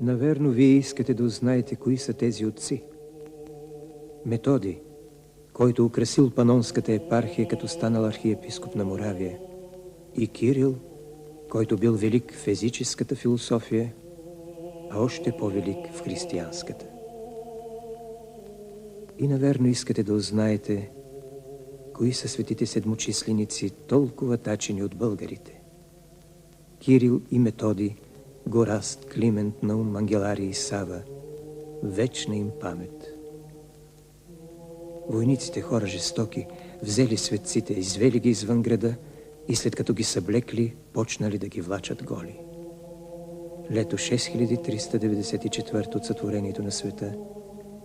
Наверно, вие искате да узнаете кои са тези отци. Методий, който украсил Панонската епархия, като станал архиепископ на Моравия, и Кирил, който бил велик в езическата философия, а още по-велик в християнската. И наверно искате да узнаете кои са светите седмочисленици, толкова тачени от българите. Кирил и Методий, Гораст, Климент, Наум, Ангеларий и Сава, вечна им памет. Войниците, хора жестоки, взели светците, извели ги извън града и след като ги съблекли, почнали да ги влачат голи. Лето 6394 от сътворението на света,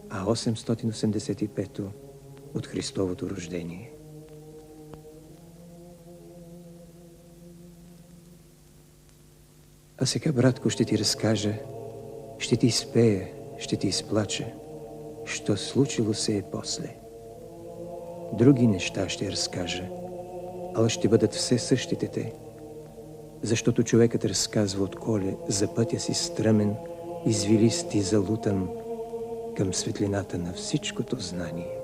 а 885 от Христовото рождение. А сега, братко, ще ти разкажа, ще ти изпея, ще ти изплача, що случило се е после. Други неща ще разкажа, ала ще бъдат все същите те, защото човекът разказва от коле за пътя си стръмен, извилист и залутан към светлината на всичкото знание.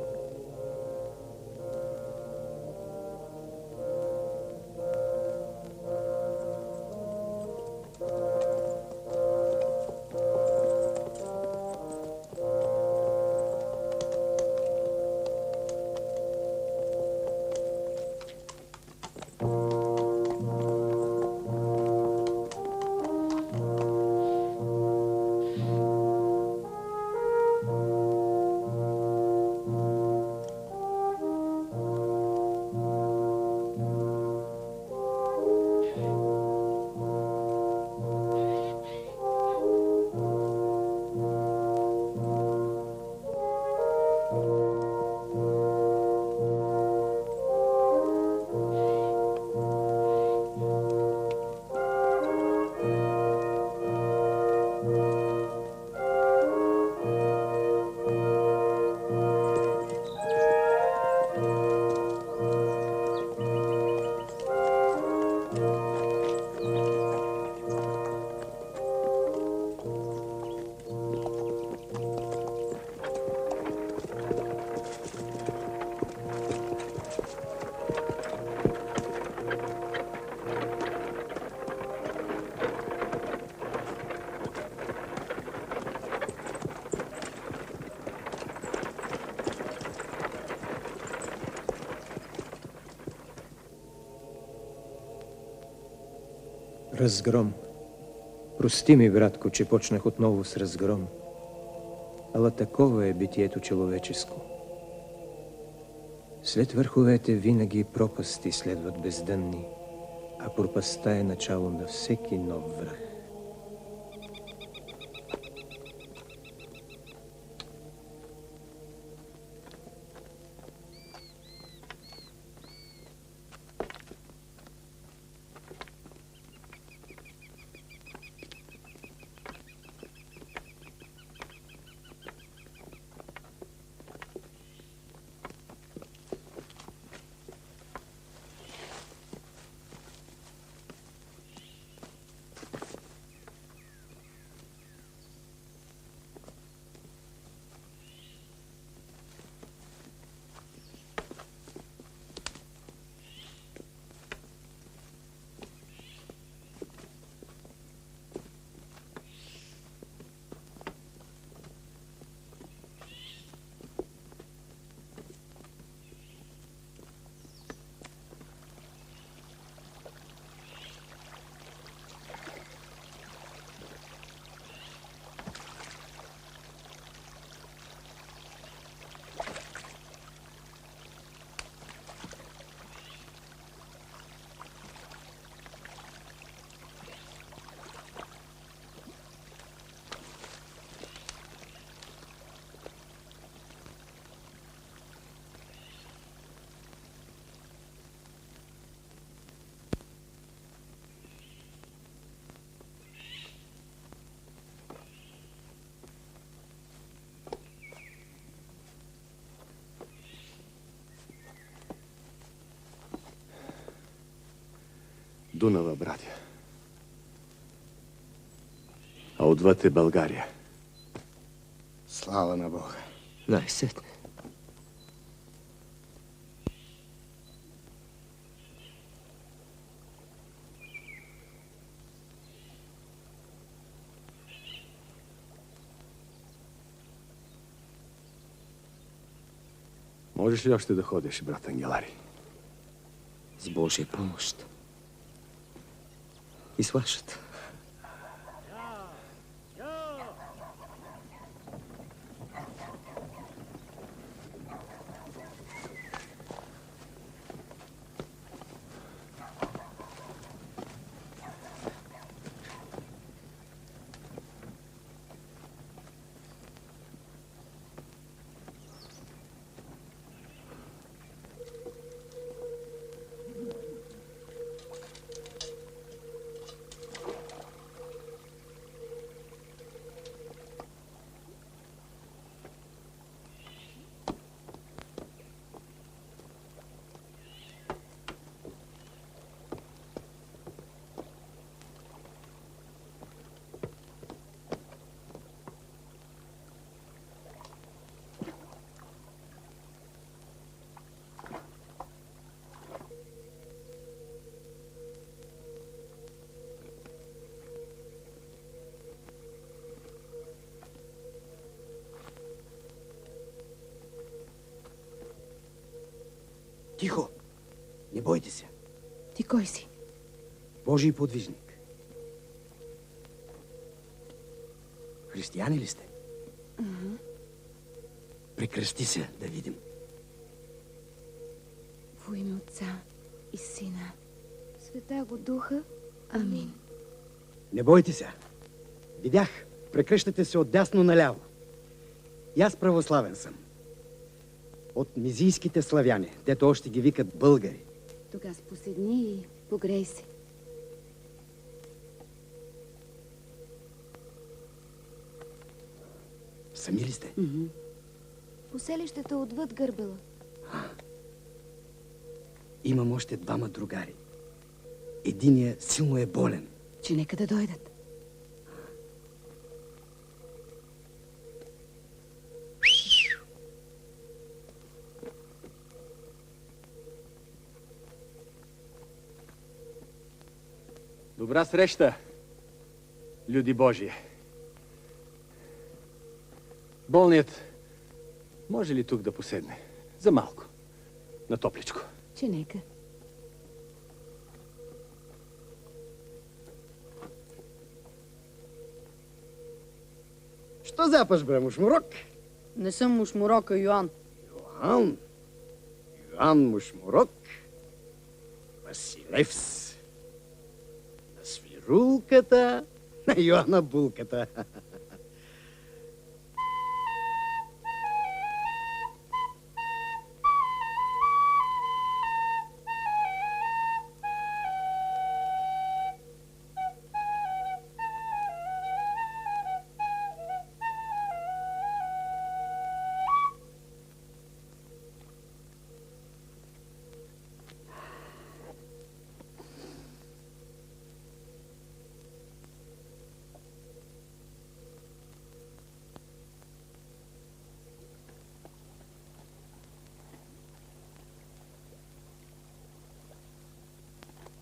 Разгром. Прости ми, братко, че почнах отново с разгром. Ала такова е битието човеческо. След върховете винаги пропасти следват бездънни, а пропастта е начало на всеки нов връх. Дунава, братя. А отвъд е България. Слава на Бога. Най-сетне. Можеш ли още да ходиш, брат Ангелари? С Божия помощ. И с вашата. Тихо! Не бойте се. Ти кой си? Божий подвижник. Християни ли сте? Прекръсти се, да видим. Во име Отца и Сина, Святаго Духа. Амин. Не бойте се. Видях, прекръщате се от дясно наляво. И аз православен съм. От мизийските славяни, дето още ги викат българи. Тогава поседни и погрей се. Сами ли сте? Поселището отвъд Гърбела. Имам още двама другари. Единият силно е болен. Че нека да дойдат. Добра среща, люди Божие. Болният може ли тук да поседне? За малко. На топличко. Че нека. Що запаш, бре, мушмурок? Не съм мушмурок, а Йоан. Йоан. Йоан Мушмурок. Василевс. На свирулката на Йоана Булката.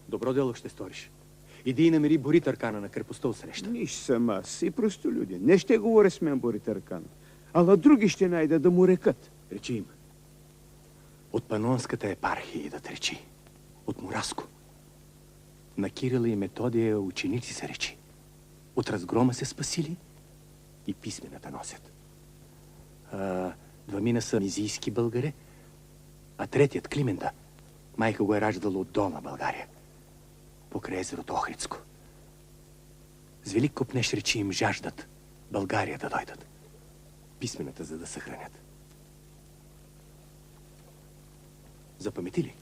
Добро дело ще сториш. Иди и намери Бори Търкана на крепостта отсреща. Ниш съм аз и просто люди. Не ще говоря с мен Бори Търкан, ала други ще найда да му рекат. Речи им. От Панонската епархия да речи. От Мураско. На Кирила и Методия ученици се речи. От разгрома се спасили и писмената носят. Двамина са мизийски българи, а третият, Климента, майка го е раждала от долна България, покрай езерото Охридско. С велик копнеш речи им жаждат България да дойдат. Писмената, за да съхранят. Запамети ли?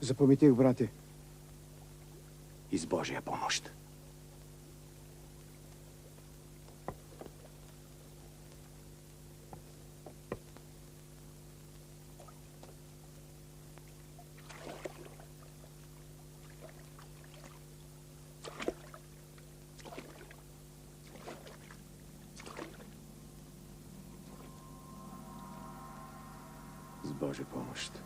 Запаметих, брате. И с Божия помощ. Божия помощ.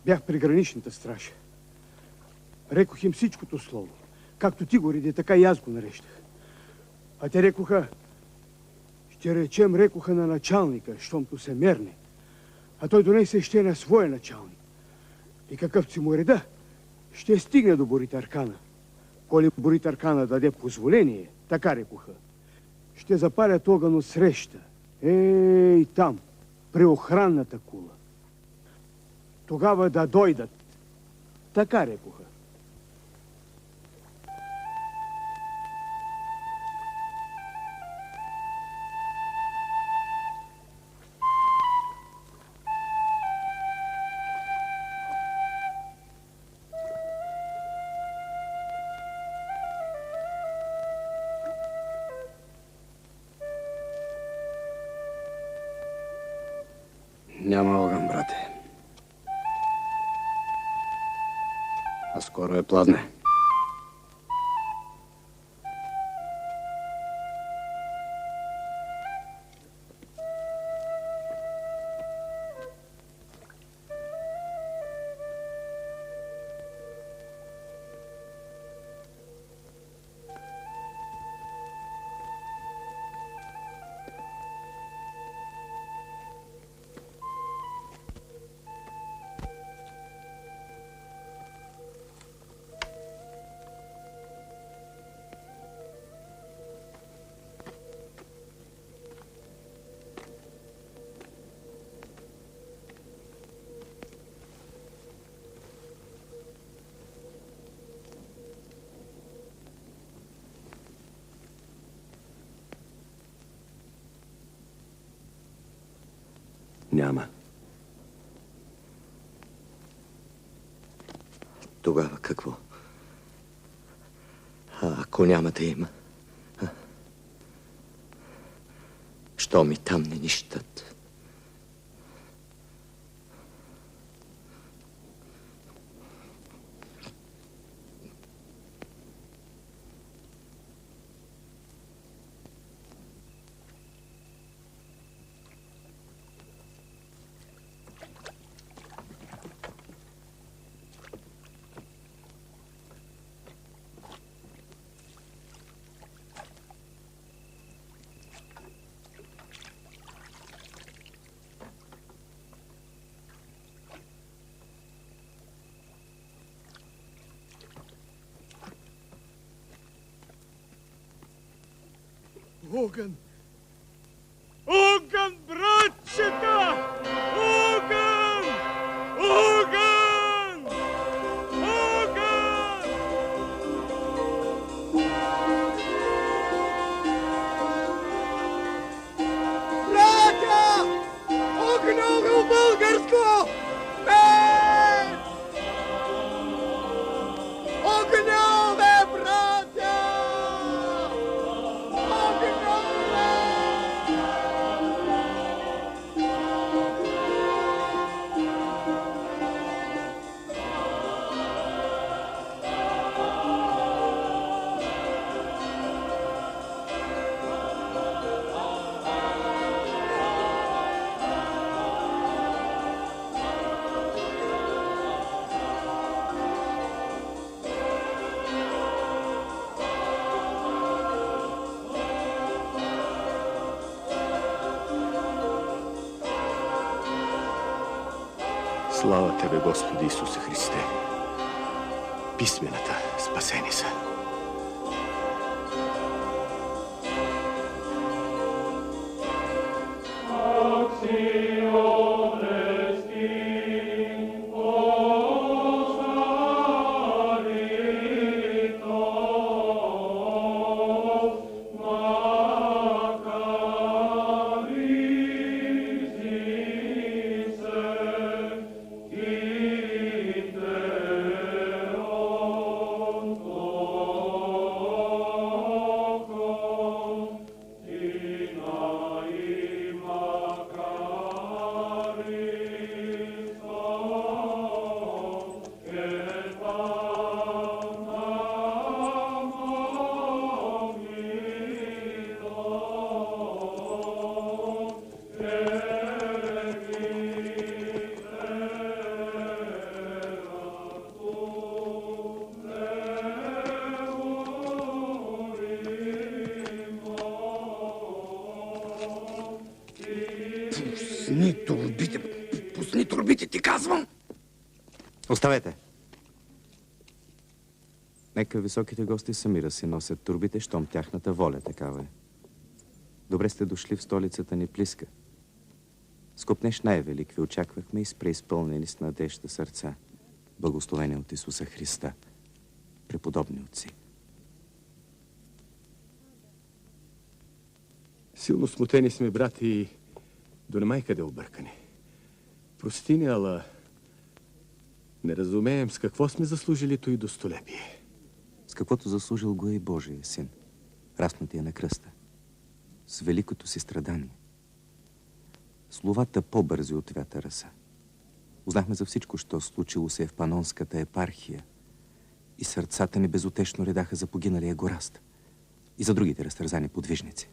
Бях при граничната стража. Рекох им всичкото слово. Както ти го реди, така и аз го нарещах. А те рекоха, ще речем, рекоха на началника, щомто се мерне. А той донесе ще на своя началник. И какъв си му реда, ще стигне до Боритаркана. Коли Боритаркана даде позволение, така рекоха, ще запалят огън от среща. Ей, там, при охранната кула. Тогава да дойдат. Така рекоха. Няма огън, брате. А скоро е пладне. Няма. Тогава какво? А ако няма да има? Що ми там не нищат? Огън! Огън, брат! Слава Тебе, Господи Исусе Христе! Писмената спасени са. Пусни турбите! Пусни турбите, ти казвам! Оставете! Нека високите гости сами да си носят турбите, щом тяхната воля такава е. Добре сте дошли в столицата ни Плиска. Скопнеш най-велик ви очаквахме и с преизпълнени с надежда сърца, благословени от Исуса Христа, преподобни отци. Силно смутени сме, брати, и до немай къде объркани. Прости ни, ала не разумеем с какво сме заслужили той достолепие. С каквото заслужил го е и Божия син, разпнатия на кръста, с великото си страдание. Словата по-бързи от вятъра са. Узнахме за всичко, що случило се в Панонската епархия, и сърцата ни безутешно редаха за погиналия гораст и за другите разтързани подвижници.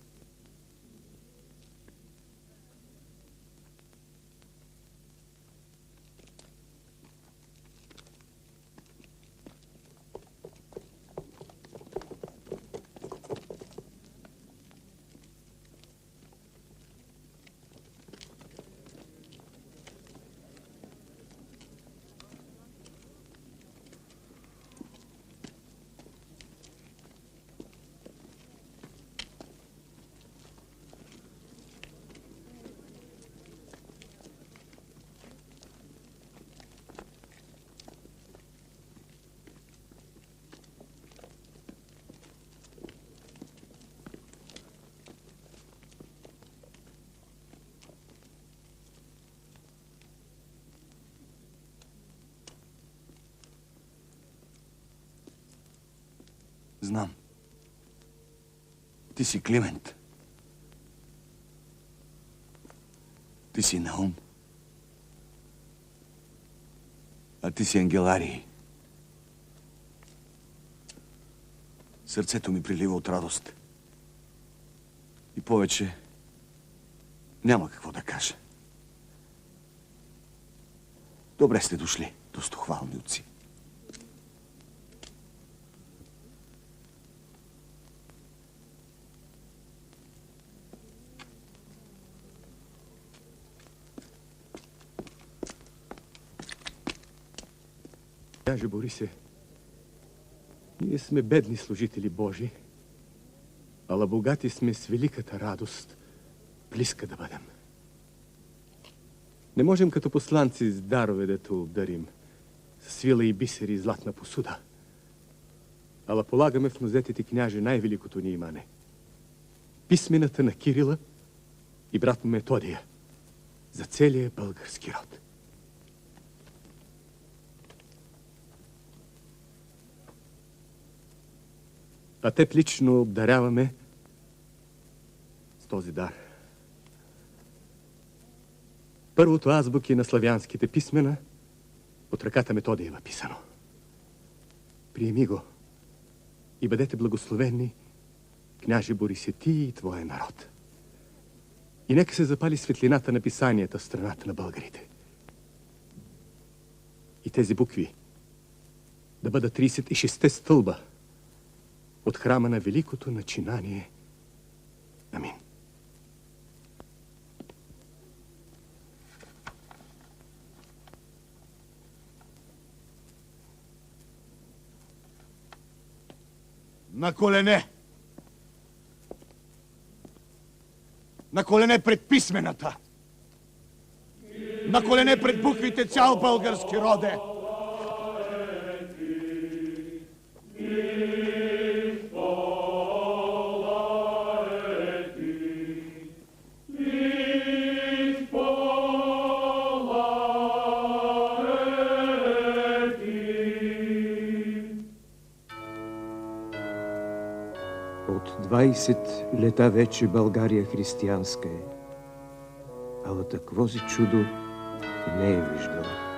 Знам. Ти си Климент. Ти си Наум. А ти си Ангеларий. Сърцето ми прилива от радост. И повече няма какво да кажа. Добре сте дошли, достохвални отци. Княже Борисе, ние сме бедни служители Божи, ала богати сме с великата радост, близка да бъдем. Не можем като посланци с дарове да те обдарим, с свила и бисери и златна посуда, ала полагаме в нозете ти, княже, най-великото ни имане. Писмената на Кирила и брат му Методия за целия български род. А теб лично обдаряваме с този дар. Първото азбуки на славянските писмена от ръката Методиева писано. Приеми го и бъдете благословени, княже Борисе, ти и твоя народ. И нека се запали светлината на писанията в страната на българите. И тези букви да бъдат 36-те стълба от храма на великото начинание. Амин. На колене! На колене пред писмената! На колене пред буквите цял български роде! От 20 лета вече България християнска е, ала таквози чудо не е виждала.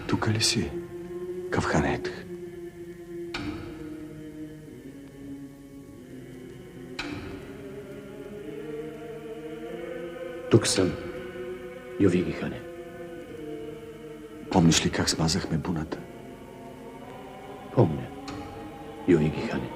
Тук ли си, Кавханет? Тук съм, Йовиги хане. Помниш ли как смазахме буната? Помня, Йовиги хане.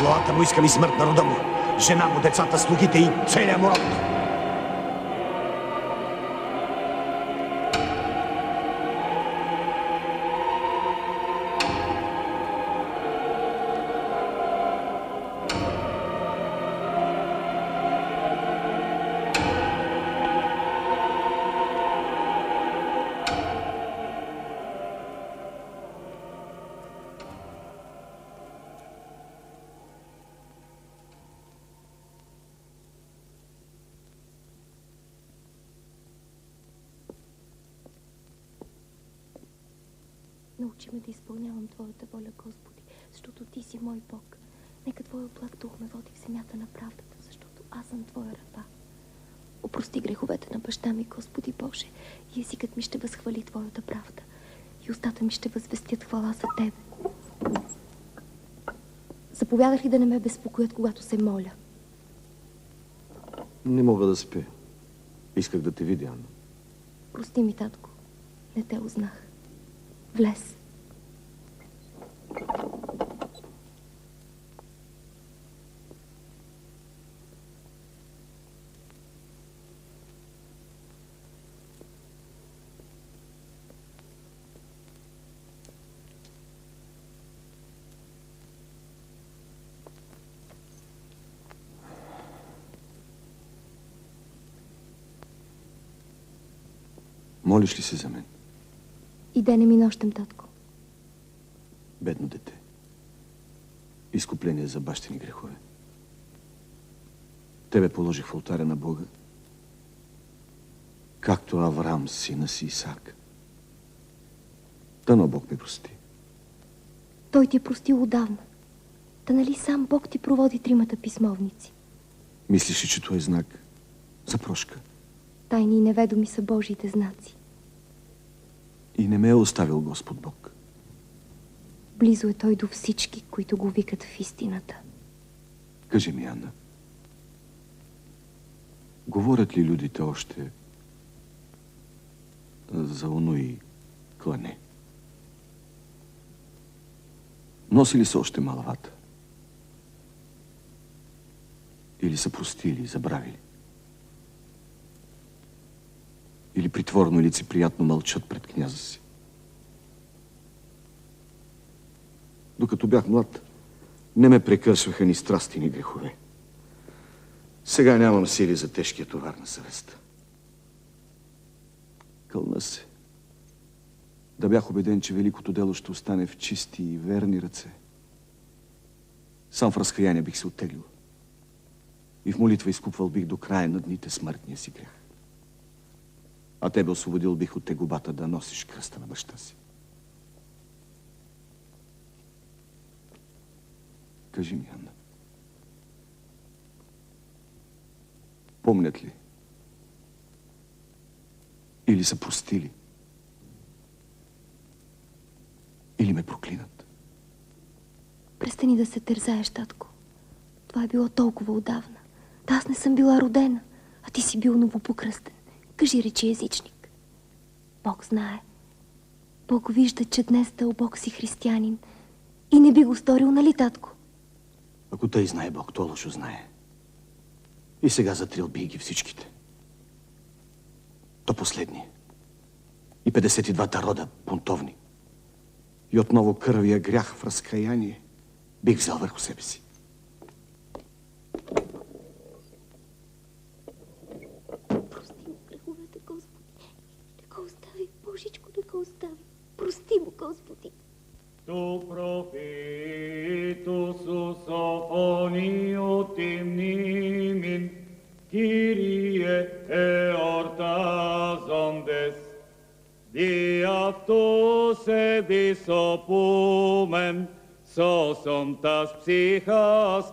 Главата му иска ми смърт на рода му, жена му, децата, слугите и целия му род. Научи ме да изпълнявам Твоята воля, Господи, защото Ти си мой Бог. Нека Твоя благ дух ме води в земята на правдата, защото аз съм Твоя раба. Опрости греховете на баща ми, Господи Боже, и езикът ми ще възхвали Твоята правда, и устата ми ще възвестят хвала за Тебе. Заповядах ли да не ме безпокоят, когато се моля? Не мога да спя. Исках да те видя, Анна. Прости ми, татко. Не те узнах. Влез. Молиш ли се за мен? И денем и нощем, татко. Бедно дете. Изкупление за бащини грехове. Тебе положих в алтаря на Бога, както Авраам, сина си Исаак. Дано Бог ме прости. Той ти е простил отдавна. Та нали сам Бог ти проводи тримата писмовници? Мислиш ли, че това е знак за прошка? Тайни и неведоми са Божиите знаци. И не ме е оставил Господ Бог. Близо е Той до всички, които го викат в истината. Кажи ми, Анна, говорят ли людите още за онои клане? Носи ли са още малавата? Или са простили и забравили? Или притворно и лицеприятно мълчат пред княза си? Докато бях млад, не ме прекършваха ни страсти, ни грехове. Сега нямам сили за тежкия товар на съвестта. Кълна се. Да бях убеден, че великото дело ще остане в чисти и верни ръце. Сам в разкаяние бих се оттеглил. И в молитва изкупвал бих до края на дните смъртния си грях. А тебе освободил бих от тегубата да носиш кръста на баща си. Кажи ми, Анна. Помнят ли? Или са простили? Или ме проклинат? Престани да се тързаеш, татко. Това е било толкова отдавна. Да, аз не съм била родена, а ти си бил новопокръстен. Кажи, речи езичник. Бог знае. Бог вижда, че днес дълбок си християнин и не би го сторил, нали, татко? Ако тъй знае Бог, то лошо знае. И сега затрил би ги всичките. То последни. И 52-та рода бунтовни. И отново кървия грях в разкаяние бих взел върху себе си. Прости му греховете, Господи. Не го остави, Божичко, не го остави. Прости му, Господи. Tu profitus Sophonius timnimin, Kyrie eortazondes, diaptus ebis opumem, sosontas psychas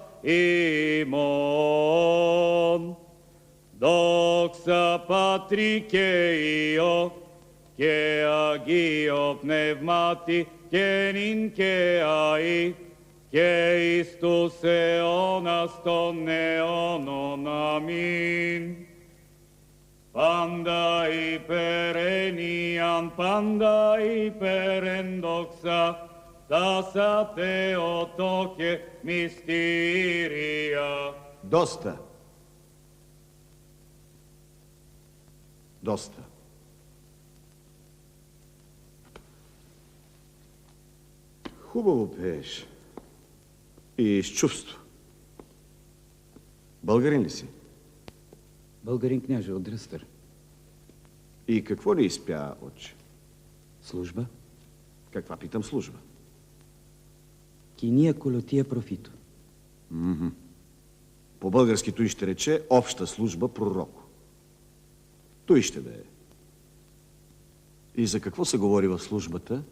imon. Doxa Patri και Υιό και Αγίο Πνεύματι και νυν και αεί και εις τους αιώνας των αιώνων. Αμήν. Πάντα υπερενίαν, πάντα υπερενδόξα, τάσα Θεότο και μυστήρια. Доста. Доста. Хубаво пееш. И с чувство. Българин ли си? Българин, княже, от Дръстър. И какво ли изпя, отче? Служба? Каква, питам, служба? Киния колотия профито. По-български той ще рече обща служба пророко. Той ще да е. И за какво се говори в службата?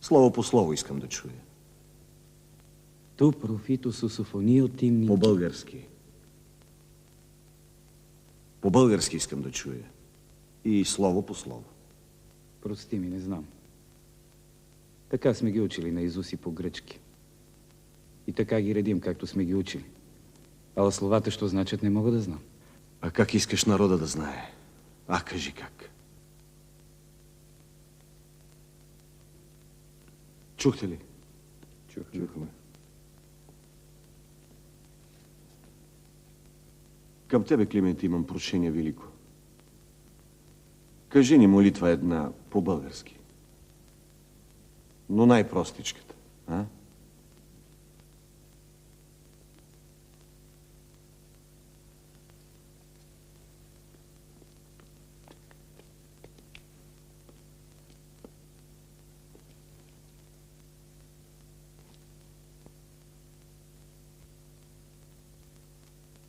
Слово по слово искам да чуя. Ту профито сусофония от имни... По-български. По-български искам да чуя. И слово по слово. Прости ми, не знам. Така сме ги учили на Изуси по-гръчки. И така ги редим, както сме ги учили. Ала словата, що значат, не мога да знам. А как искаш народа да знае? Кажи как. Чухте ли? Чухме. Към тебе, Климент, имам прошение велико. Кажи ни молитва една по-български. Но най-простичката, а?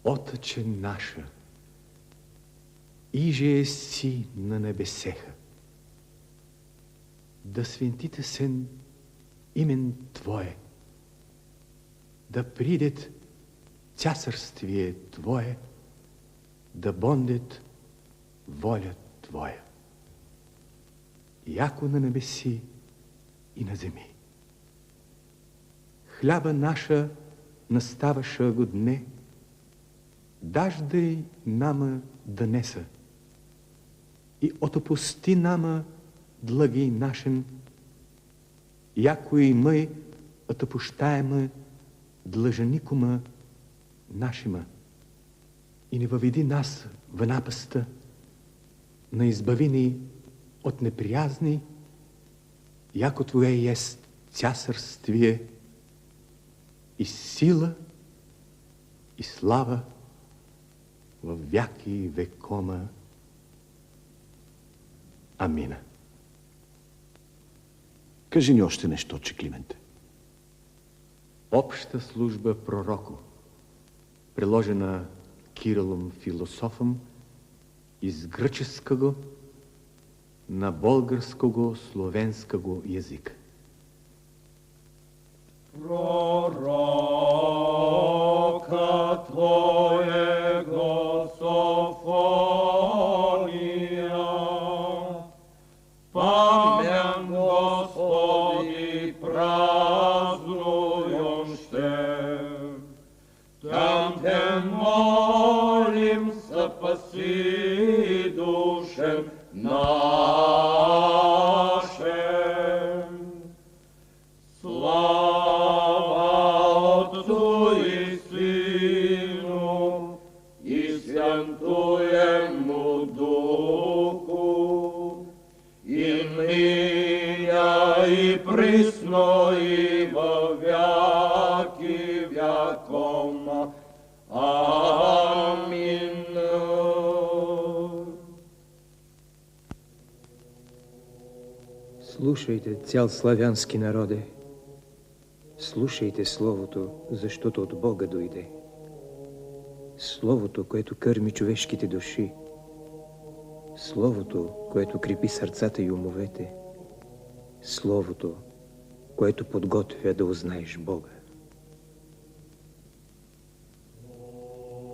Отче наша, иже си на небесеха, да свентите сен имен Твое, да придет цясърствие Твое, да бондет воля Твоя, яко на небеси и на земи. Хляба наша наставаша го дне, даждай нама днеса и отопусти нама длъги нашен, яко и мы отопущаема длъжникома нашима, и не въведи нас в напаста, на избави ни от неприязни, яко Твое есть цясърствие и сила и слава в вяки векома. Амина. Кажи ни още нещо, че Клименте. Обща служба пророку, приложена Кирилом философом из гръческого на българского словенского язик. Пророка Твоего Софония, пам'ят Господи празнуем ще. Тям Те молим, спаси душем нашем. Слава Отцу и Сину и Святому Духу, и ныне и присно и во веки веков. Амин. Слушайте, цял славянски народе, слушайте Словото, защото от Бога дойде. Словото, което кърми човешките души. Словото, което крепи сърцата и умовете. Словото, което подготвя да узнаеш Бога.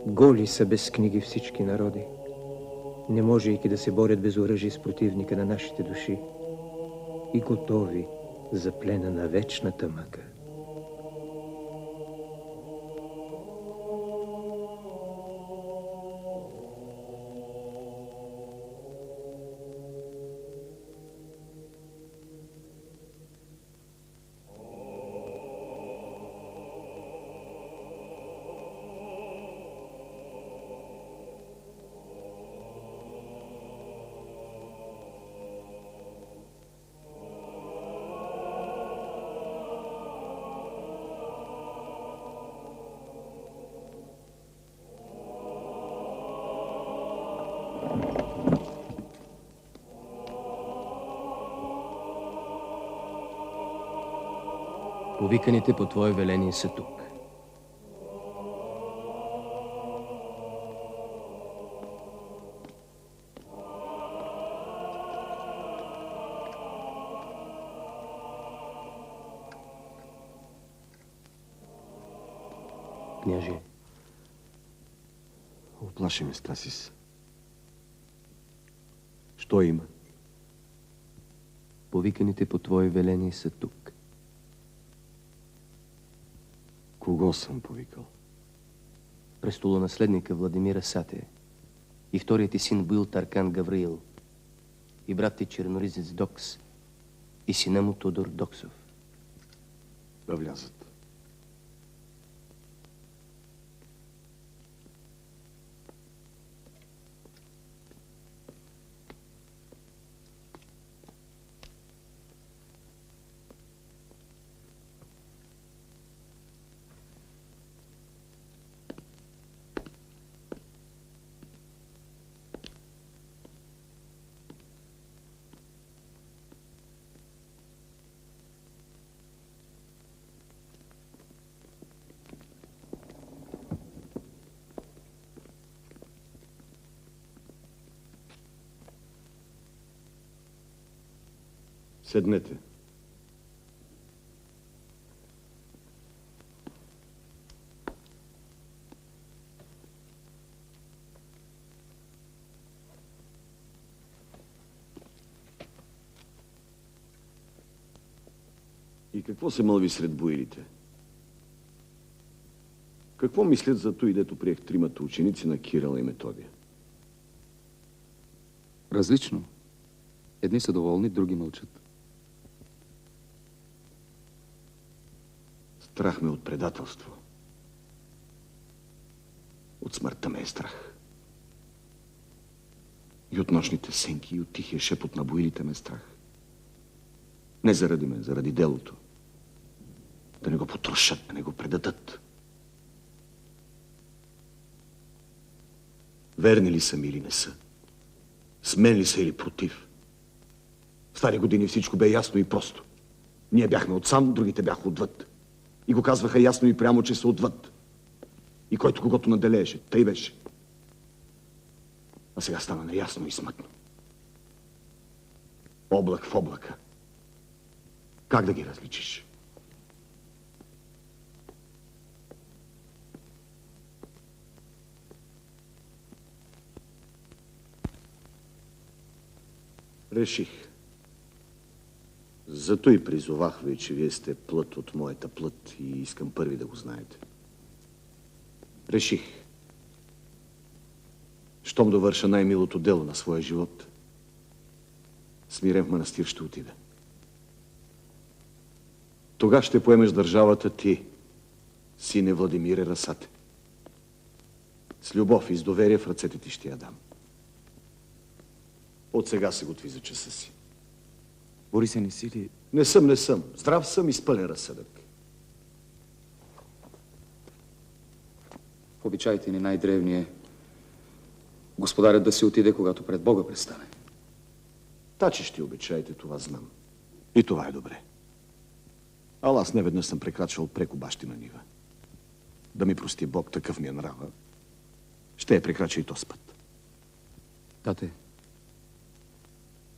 Голи са без книги всички народи, не можейки да се борят без оръжие с противника на нашите души, и готови за плена на вечната мъка. Повиканите по Твое веление са тук. Княже. Оплаши ме, Стасис. Що има? Повиканите по Твое веление са тук. Кого съм повикал? Престолонаследника Владимира Сате и вторият ти син бил Таркан Гавриил и брат ти черноризец Докс и сина му Тодор Доксов. Да влязат. Седнете. И какво се мълви сред боилите? Какво мислят за той, дето приех тримата ученици на Кирила и Методия? Различно. Едни са доволни, други мълчат. Страх ме от предателство. От смъртта ме е страх. И от нощните сенки, и от тихия шепот на боилите ме е страх. Не заради мен, заради делото. Да не го потрошат, да не го предадат. Верни ли са ми или не са? С мен ли са или против? В стари години всичко бе ясно и просто. Ние бяхме отсам, другите бяха отвъд. И го казваха ясно и прямо, че са отвъд. И който когото наделееше, тъй беше. А сега стана неясно и смътно. Облак в облака. Как да ги различиш? Реших. Зато и призовах ви, че вие сте плът от моята плът и искам първи да го знаете. Реших. Щом довърша най-милото дело на своя живот, смирен в манастир ще отида. Тога ще поемеш държавата ти, сине Владимире Расате. С любов и с доверие в ръцете ти ще я дам. От сега се готви за часа си. Борисе, не си ли... Не съм. Здрав съм и с пълен разсъдък. В обичаите ни най-древни е господарят да си отиде, когато пред Бога престане. Тачи ще обичаете, това знам. И това е добре. Ала аз неведнъж съм прекрачвал преко бащина нива. Да ми прости Бог, такъв ми е нрава. Ще я прекрача и този път. Тате,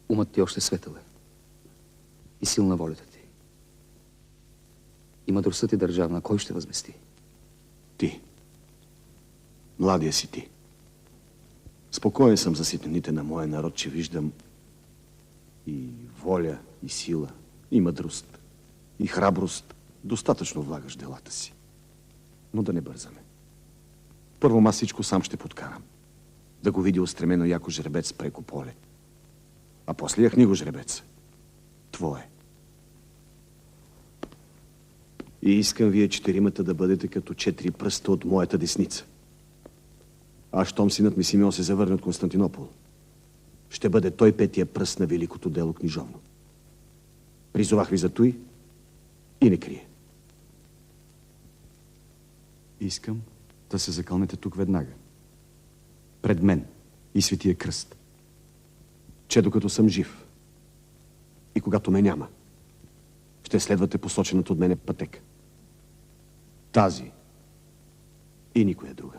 умът ти още светъл е. И силна волята ти. И мъдростта ти държавна, кой ще възмести? Ти. Младия си ти. Спокоен съм за ситнините на моя народ, че виждам и воля, и сила, и мъдрост, и храброст. Достатъчно влагаш делата си. Но да не бързаме. Първо аз всичко сам ще подкарам. Да го види устремено яко жребец преко поле. А после яхни го жребец. Твое. И искам вие четиримата да бъдете като 4 пръста от моята десница. А щом синът ми Симеон се завърне от Константинопол, ще бъде той 5-тия пръст на великото дело книжовно. Призовах ви за той и не крие. Искам да се закълнете тук веднага. Пред мен и Светия кръст. Че докато съм жив и когато ме няма, ще следвате посочената от мене пътека. Тази и никоя друга.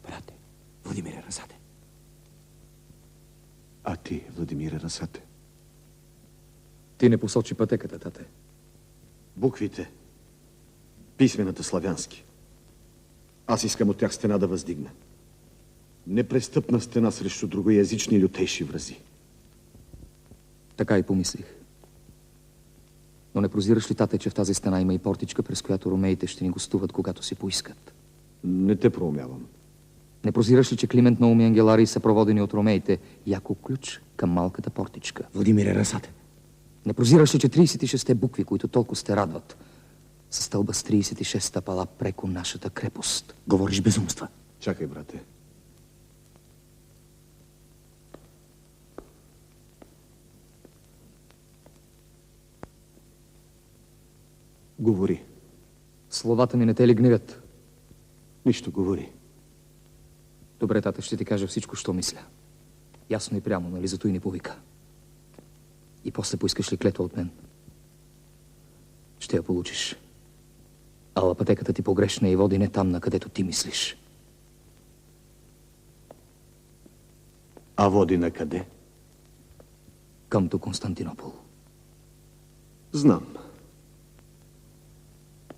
Брате, Владимире Расате. А ти, Владимире Расате? Ти не посочи пътеката, тате. Буквите. Писмената славянски. Аз искам от тях стена да въздигна. Непрестъпна стена срещу другоязични лютейши врази. Така и помислих. Но не прозираш ли, тате, че в тази стена има и портичка, през която ромеите ще ни гостуват, когато си поискат? Не те проумявам. Не прозираш ли, че Климент, Наум и Ангеларий са проводени от ромеите, яко ключ към малката портичка? Владимире Расате. Не прозираш ли, че 36-те букви, които толкова сте радват, са стълба с 36 стъпала преко нашата крепост? Говориш безумства. Чакай, брате. Говори. Словата ми не те ли гневят? Нищо, говори. Добре, тате, ще ти кажа всичко, що мисля. Ясно и прямо, нали? Зато и не повика. И после поискаш ли клетва от мен? Ще я получиш. Ала пътеката ти погрешна и води не там, на където ти мислиш. А води на къде? Към до Константинопол. Знам.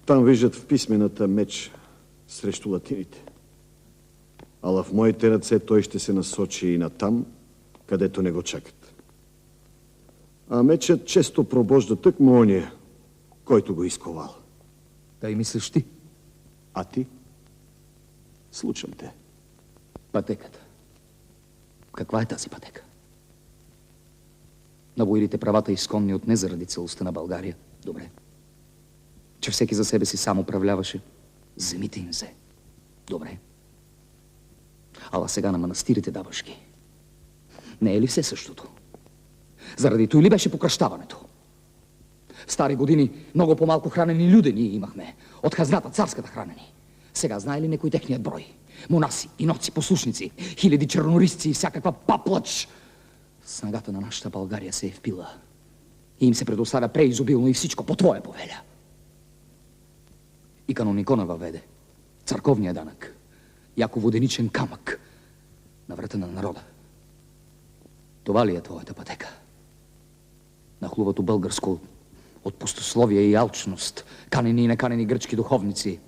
Там виждат в писмената меч срещу латините. Ала в моите ръце той ще се насочи и натам, където не го чакат. А мечът често пробожда тъкмо ония, който го изковал. Тъй мислиш ти? А ти? Слушам те. Пътеката. Каква е тази пътека? На боирите правата изконни отне заради целостта на България. Добре. Че всеки за себе си сам управляваше. Земите им взе. Добре. Ала сега на манастирите даваш ги. Не е ли все същото? Заради той ли беше покръщаването? В стари години много по-малко хранени люде ние имахме. От хазната царската хранени. Сега знае ли некой техният брой? Монаси, иноци, послушници, хиляди чернорисци и всякаква паплъч. Снагата на нашата България се е впила. И им се предоставя преизобилно и всичко по твоя повеля. И каноникона въведе църковния данък, яко воденичен камък на врата на народа. Това ли е твоята пътека? На хлувато българско от пустословие и алчност, канени и наканени гръцки духовници,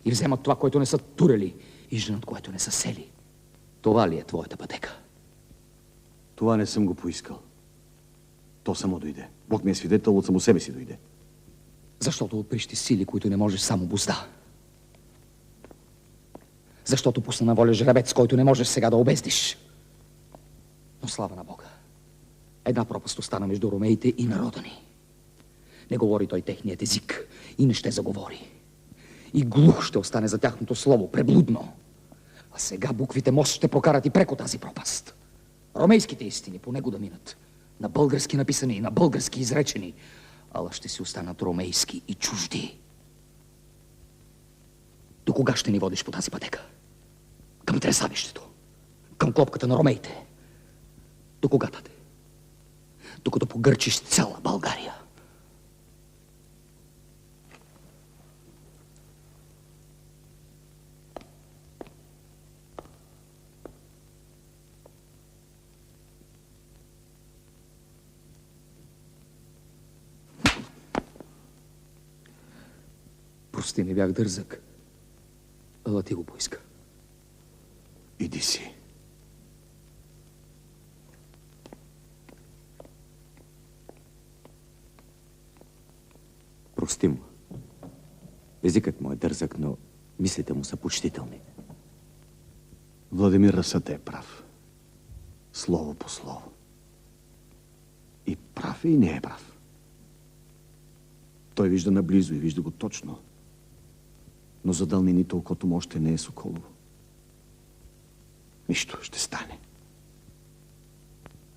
и вземат това, което не са турели, и женат, което не са сели. Това ли е твоята пътека? Това не съм го поискал. То само дойде. Бог ми е свидетел, от само себе си дойде. Защото отприщи сили, които не можеш само бузда. Защото пусна на воля жребец, който не можеш сега да обездиш. Но слава на Бога. Една пропаст остана между ромеите и народа ни. Не говори той техният език и не ще заговори. И глух ще остане за тяхното слово, преблудно. А сега буквите мост ще прокарат и преко тази пропаст. Ромейските истини по него да минат. На български написани и на български изречени. Ала ще си останат ромейски и чужди. До кога ще ни водиш по тази пътека? Към тресавището. Към клопката на ромеите. До кога, тате? Докато погърчиш цяла България. Прости, не бях дързък. Ала ти го поиска. Иди си. Прости му. Езикът му е дързък, но мислите му са почтителни. Владимир Расът е прав. Слово по слово. И прав е, и не е прав. Той вижда наблизо и вижда го точно. Но за дълнините окото му още не е Соколово. Нищо ще стане.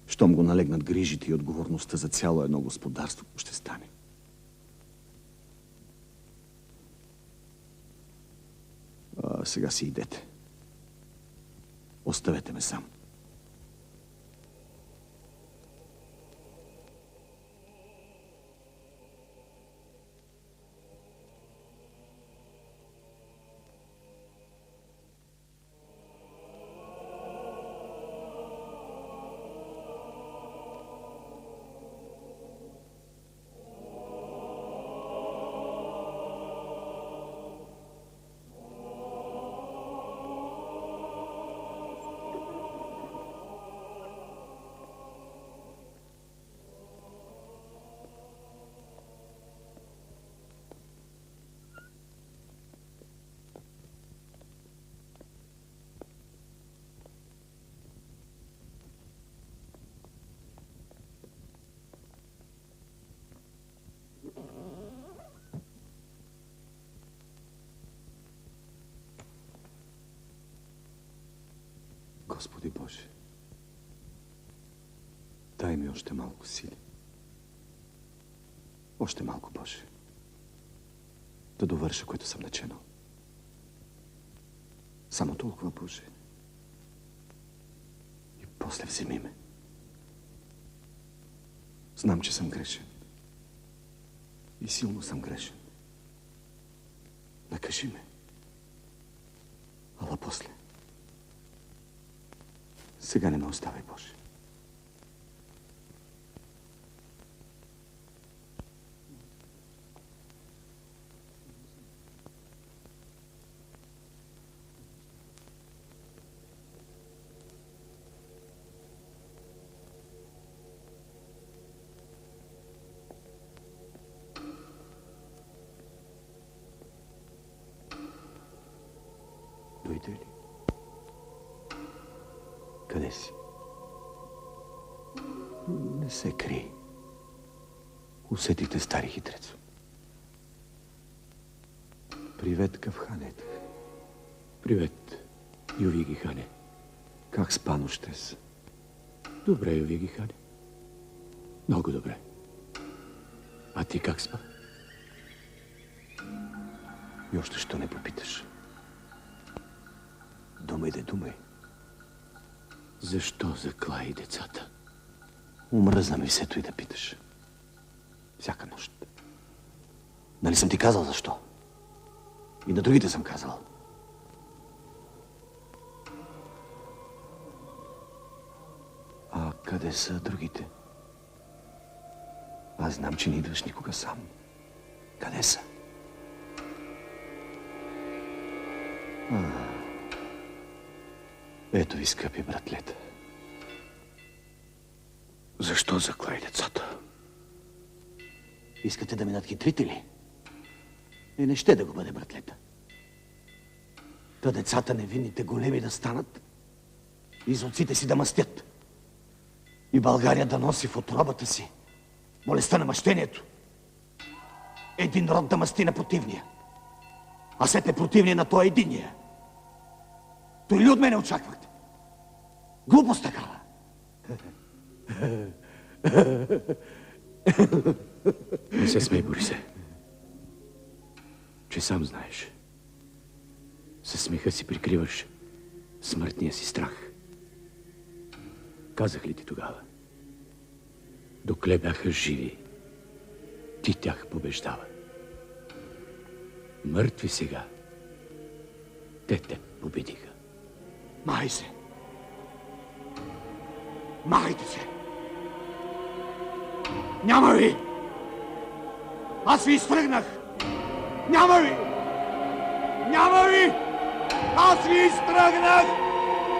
Щом го налегнат грижите и отговорността за цяло едно господарство, ще стане. А сега си идете. Оставете ме сам. Господи Боже, дай ми още малко сили. Още малко, Боже. Да довърша, което съм начинал. Само толкова, Боже. И после вземи ме. Знам, че съм грешен. И силно съм грешен. Накажи ме. Ала после Сега не ме оставай, Боже. Дойде ли? Къде си? Не се крий. Усетихте стари хитрец. Привет, Кавханет. Привет, Ювиги хане. Как спа нощес? Добре, Ювиги хане. Много добре. А ти как спа? И още що не попиташ? Думай, думай. Защо заклаи децата? Омръзна ми всето и да питаш. Всяка нощ. Нали съм ти казал защо? И на другите съм казал. А къде са другите? Аз знам, че не идваш никога сам. Къде са? Ето ви, скъпи братлета. Защо заклай децата? Искате да ме надхитрите ли? Не ще да го бъде, братлета. Та децата невинните големи да станат и злоците си да мъстят. И България да носи в отробата си болестта на мъщението. Един род да мъсти на противния. А сетне противния на този единия. Той ли от мене очаквате? Глупост такава. Не се смей, Борисе. Че сам знаеш. Със смеха си прикриваш смъртния си страх. Казах ли ти тогава? Докле бяха живи, ти тях побеждава. Мъртви сега, те победиха. Махай се! Махайте се! Няма ви! Аз ви изтръгнах! Няма ви! Няма ви! Аз ви изтръгнах!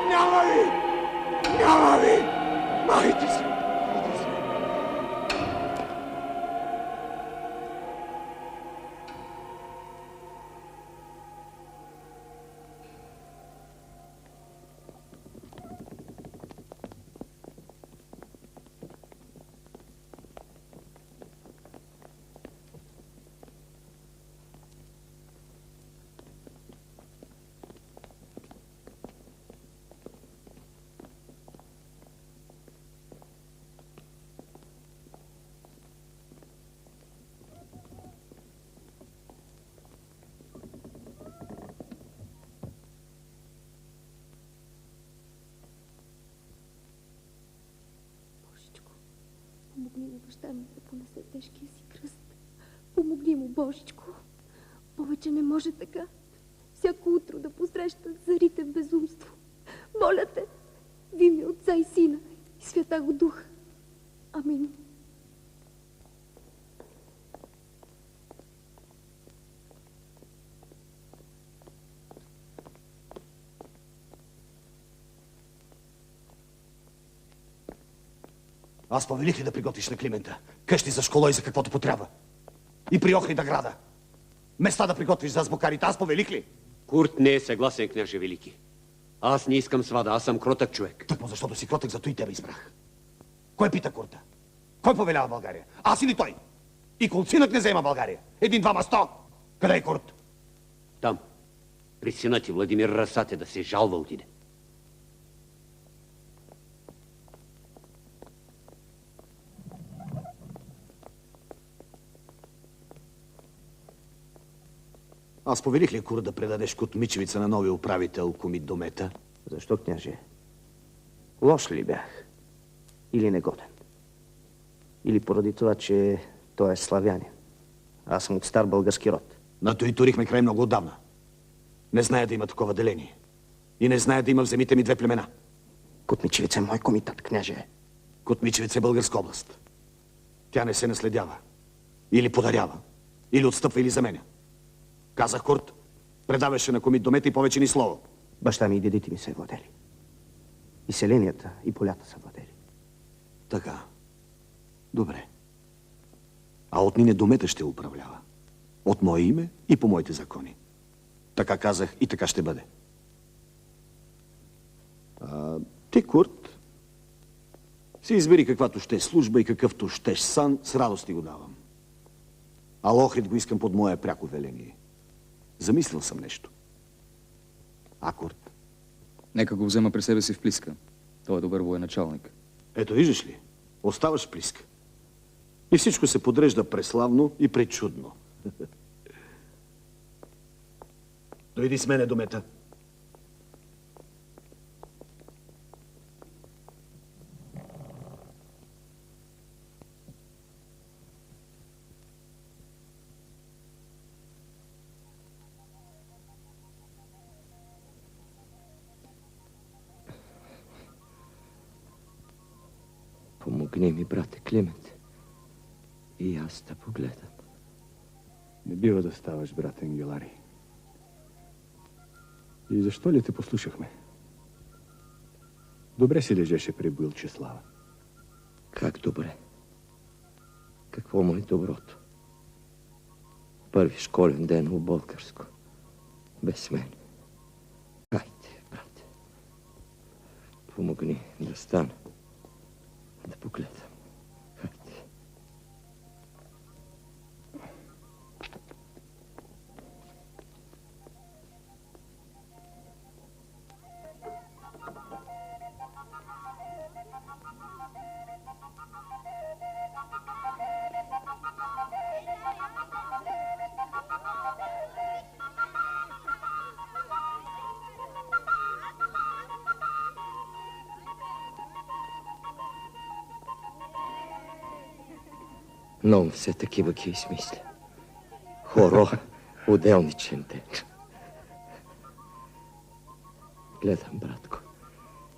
Няма ви! Няма ви! Махайте се! Помогни му баща ми да понесе тежкия си кръст. Помогни му, Божичко. Повече не може така. Всяко утро да посреща зарите в безумство. Моля те, ви ми Отца и Сина и Святаго Духа. Амин. Аз повелих ли да приготвиш на Климента къщи за школа и за каквото потрябва? И при Охрида града. Места да приготвиш за азбукарите. Аз повелих ли? Курт не е съгласен, княже Велики. Аз не искам свада, аз съм кротък човек. Тъкмо защото си кротък, зато и тебе избрах. Кой пита Курта? Кой повелява България? Аз или той? И колцинът не взема България. 1, 2, 100. Къде е Курт? Там. При сина ти Владимир Расате да се жалва отиде. Аз повелих ли, Курт, да предадеш Кут Мичевица на нови управител Комит Домета? Защо, княже? Лош ли бях? Или негоден? Или поради това, че той е славянин? Аз съм от стар български род. На той турихме край много отдавна. Не зная да има такова деление. И не зная да има в земите ми две племена. Кутмичевица е мой комитат, княже. Кутмичевица е българска област. Тя не се наследява. Или подарява. Или отстъпва, или заменя. Казах, Курт, предаваше на комит домета и повече ни слово. Баща ми и дедите ми са владели. И селенията, и полята са владели. Така. Добре. А отнине домета ще управлява. От мое име и по моите закони. Така казах и така ще бъде. Ти, Курт, си избери каквато ще е служба и какъвто щеш сан, с радост ти го давам. А Охрид го искам под мое пряко веление. Замислил съм нещо. А, Курт? Нека го взема при себе си в Плиска. Той е добър военачалник. Ето, виждаш ли? Оставаш в Плиска. И всичко се подрежда преславно и пречудно. Дойди с мене, домета. Помогни ми, брате Климент. И аз да погледам. Не бива да ставаш, брат Енгелари. И защо ли те послушахме? Добре си лежеше при Боилчеслава. Как добре? Какво му е доброто? Първи школен ден в българско. Без мен. Хайде, брате. Помогни да стана. Да погледам. Хайде. Но все такива ги измисля. Хоро, отделничен ден. Гледам, братко,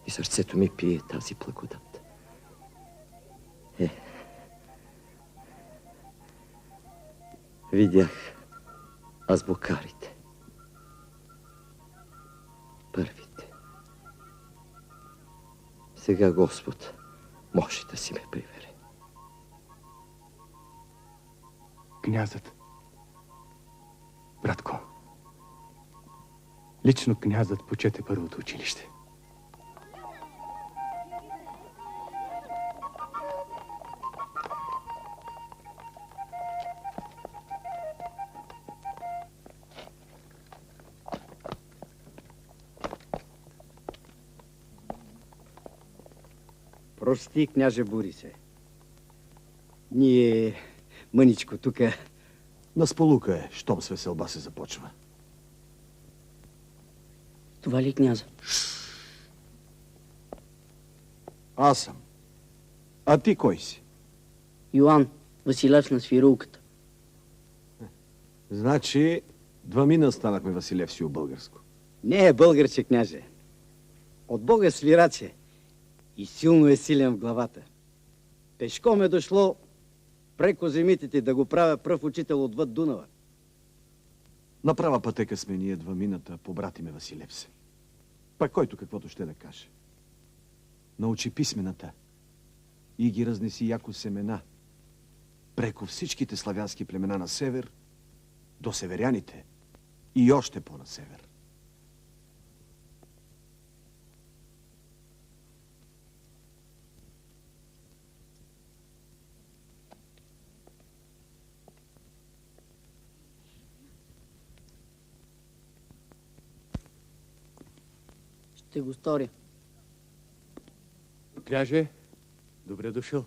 и сърцето ми пие тази благодат. Видях азбукарите. Първите. Сега Господ може да си ме прибере. Князът. Братко, лично князът почете първото училище. Прости, княже Борисе. Ние мъничко тука. На сполука е, щом с веселба се започва. Това ли княза? Аз съм. А ти кой си? Йоан Василев на свирулката. Значи, двамина станахме Василев си у българско. Не е българче, княже. От Бога свираче. И силно е силен в главата. Пешком е дошло преко земите да го правя пръв учител отвъд Дунава. На права пътека сме ние двамината, побратиме Василев се. Пак който каквото ще да каже. Научи писмената и ги разнеси яко семена преко всичките славянски племена на север до северяните и още по-на север. Ще го сторя. Княже, добре дошъл.